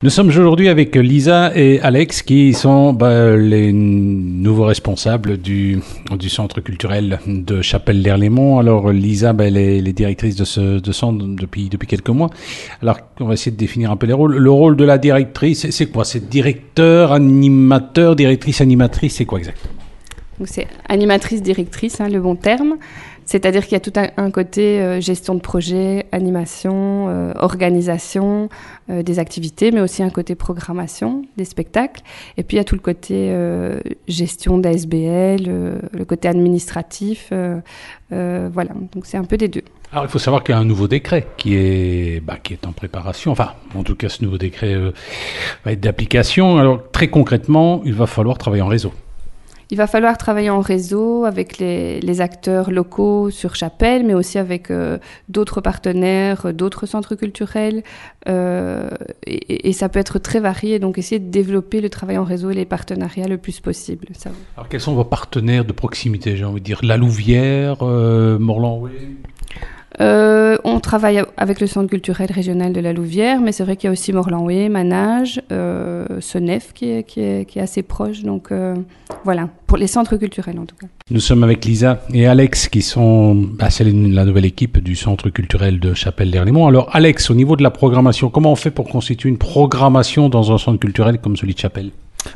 Nous sommes aujourd'hui avec Lisa et Alex qui sont les nouveaux responsables du centre culturel de Chapelle-l'Erlémont. Alors Lisa, elle est directrice de ce centre depuis quelques mois. Alors on va essayer de définir un peu les rôles. Le rôle de la directrice, c'est quoi? C'est directeur, animateur, directrice, animatrice, c'est quoi exactement? Donc c'est animatrice-directrice, le bon terme. C'est-à-dire qu'il y a tout un côté gestion de projet, animation, organisation des activités, mais aussi un côté programmation des spectacles. Et puis il y a tout le côté gestion d'ASBL, le côté administratif. Voilà, donc c'est un peu des deux. Alors il faut savoir qu'il y a un nouveau décret qui est en préparation. Enfin, en tout cas, ce nouveau décret va être d'application. Alors très concrètement, il va falloir travailler en réseau. Il va falloir travailler en réseau avec les acteurs locaux sur Chapelle, mais aussi avec d'autres partenaires, d'autres centres culturels. Et ça peut être très varié, donc essayer de développer le travail en réseau et les partenariats le plus possible. Ça. Alors quels sont vos partenaires de proximité, j'ai envie de dire? La Louvière, Morlan-Way? On travaille avec le centre culturel régional de la Louvière, mais c'est vrai qu'il y a aussi Morlan-Way, Manage, Senef qui est assez proche. Donc voilà, pour les centres culturels en tout cas. Nous sommes avec Lisa et Alex qui sont c'est la nouvelle équipe du centre culturel de Chapelle-l'Erlémont. Alors Alex, au niveau de la programmation, comment on fait pour constituer une programmation dans un centre culturel comme celui de Chapelle?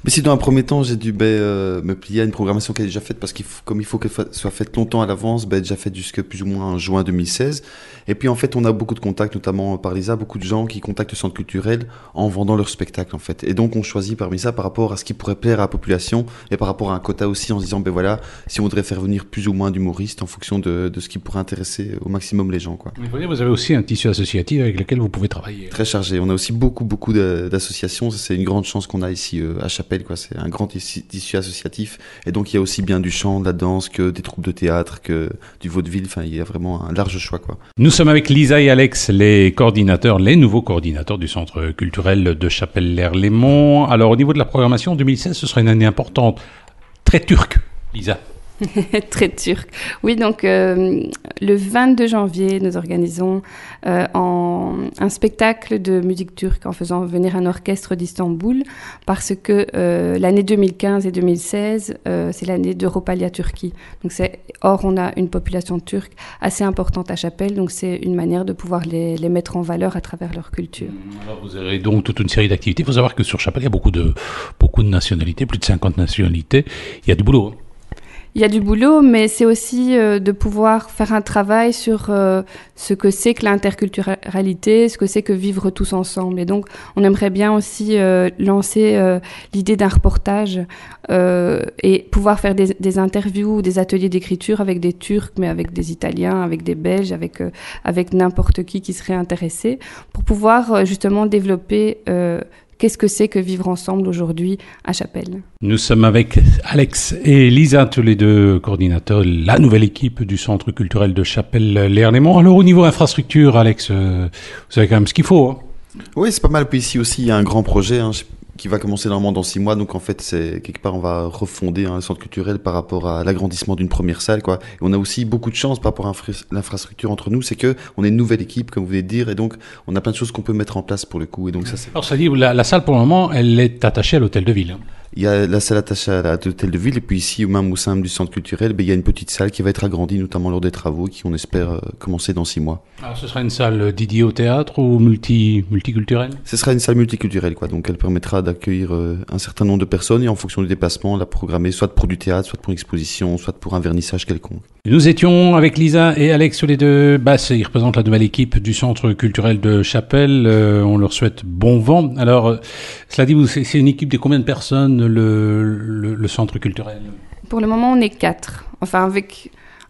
Mais si dans un premier temps j'ai dû me plier à une programmation qui est déjà faite, parce qu'il faut qu'elle soit faite longtemps à l'avance, déjà faite jusqu'à plus ou moins juin 2016. Et puis en fait on a beaucoup de contacts, notamment par Lisa, beaucoup de gens qui contactent le centre culturel en vendant leur spectacle en fait. Et donc on choisit parmi ça par rapport à ce qui pourrait plaire à la population et par rapport à un quota aussi, en se disant voilà, si on voudrait faire venir plus ou moins d'humoristes en fonction de ce qui pourrait intéresser au maximum les gens, quoi. Vous avez aussi un tissu associatif avec lequel vous pouvez travailler. Très chargé. On a aussi beaucoup d'associations. C'est une grande chance qu'on a ici à Chapelle, quoi. C'est un grand tissu associatif. Et donc, il y a aussi bien du chant, de la danse, que des troupes de théâtre, que du vaudeville. Enfin, il y a vraiment un large choix, quoi. Nous sommes avec Lisa et Alex, les nouveaux coordinateurs du centre culturel de Chapelle-l'Erlémont. Alors, au niveau de la programmation, 2016, ce sera une année importante. Très turque, Lisa. Très turc. Oui, donc le 22 janvier, nous organisons un spectacle de musique turque en faisant venir un orchestre d'Istanbul, parce que l'année 2015 et 2016, c'est l'année d'Europalia Turquie. Donc or, on a une population turque assez importante à Chapelle, donc c'est une manière de pouvoir les mettre en valeur à travers leur culture. Alors vous avez donc toute une série d'activités. Il faut savoir que sur Chapelle, il y a beaucoup de nationalités, plus de 50 nationalités. Il y a du boulot. Il y a du boulot, mais c'est aussi de pouvoir faire un travail sur ce que c'est que l'interculturalité, ce que c'est que vivre tous ensemble. Et donc, on aimerait bien aussi lancer l'idée d'un reportage et pouvoir faire des interviews, des ateliers d'écriture avec des Turcs, mais avec des Italiens, avec des Belges, avec n'importe qui serait intéressé, pour pouvoir justement développer qu'est-ce que c'est que vivre ensemble aujourd'hui à Chapelle. Nous sommes avec Alex et Lisa, tous les deux coordinateurs, la nouvelle équipe du centre culturel de Chapelle-l'Erlémont. Alors au niveau infrastructure, Alex, vous savez quand même ce qu'il faut. Oui, c'est pas mal. Puis ici aussi, il y a un grand projet qui va commencer normalement dans 6 mois. Donc en fait, c'est quelque part, on va refonder le centre culturel par rapport à l'agrandissement d'une première salle, quoi. Et on a aussi beaucoup de chance par rapport à l'infrastructure entre nous, c'est que on est une nouvelle équipe, comme vous venez de dire, et donc on a plein de choses qu'on peut mettre en place pour le coup. Et donc ça, c'est... Alors ça dit, la salle pour le moment, elle est attachée à l'hôtel de ville. Il y a la salle attachée à l'hôtel de ville, et puis ici, même au sein du centre culturel, il y a une petite salle qui va être agrandie, notamment lors des travaux, qui on espère commencer dans 6 mois. Alors ce sera une salle dédiée au théâtre ou multiculturelle? Ce sera une salle multiculturelle, quoi. Donc elle permettra d'accueillir un certain nombre de personnes, et en fonction du déplacement, la programmer soit pour du théâtre, soit pour une exposition, soit pour un vernissage quelconque. Nous étions avec Lisa et Alex, tous les deux. Ils représentent la nouvelle équipe du centre culturel de Chapelle. On leur souhaite bon vent. Alors, cela dit, c'est une équipe de combien de personnes, le centre culturel? Pour le moment, on est 4. Enfin,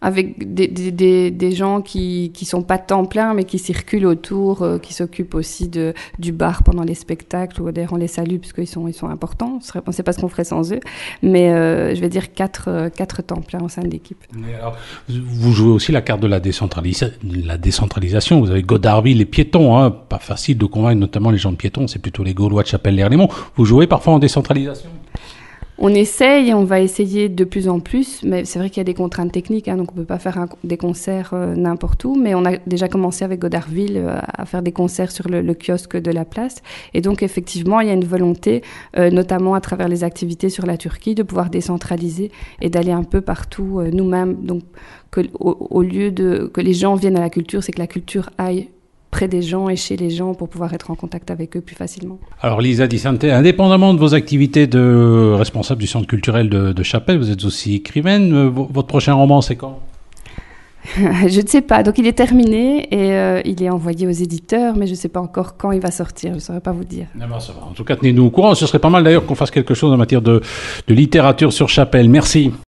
avec des gens qui sont pas temps plein, mais qui circulent autour, qui s'occupent aussi du bar pendant les spectacles, ou d'ailleurs on les salue parce qu'ils sont importants. On sait pas ce qu'on ferait sans eux, mais je vais dire 4 temps plein au sein de l'équipe. Alors, vous jouez aussi la carte de la décentralisation. Vous avez Godardville et piétons, pas facile de convaincre notamment les gens de piétons, c'est plutôt les Gaulois de Chapelle-l'Erlémont. Vous jouez parfois en décentralisation? On essaye et on va essayer de plus en plus, mais c'est vrai qu'il y a des contraintes techniques, hein, donc on ne peut pas faire des concerts n'importe où, mais on a déjà commencé avec Godarville à faire des concerts sur le kiosque de la place. Et donc effectivement, il y a une volonté, notamment à travers les activités sur la Turquie, de pouvoir décentraliser et d'aller un peu partout nous-mêmes. Donc au lieu que les gens viennent à la culture, c'est que la culture aille près des gens et chez les gens pour pouvoir être en contact avec eux plus facilement. Alors Lisa Di Sante, indépendamment de vos activités de responsable du centre culturel de Chapelle, vous êtes aussi écrivaine. Votre prochain roman, c'est quand ? Je ne sais pas. Donc il est terminé et il est envoyé aux éditeurs, mais je ne sais pas encore quand il va sortir. Je ne saurais pas vous dire. Ah ben, ça va. En tout cas, tenez-nous au courant. Ce serait pas mal d'ailleurs qu'on fasse quelque chose en matière de littérature sur Chapelle. Merci.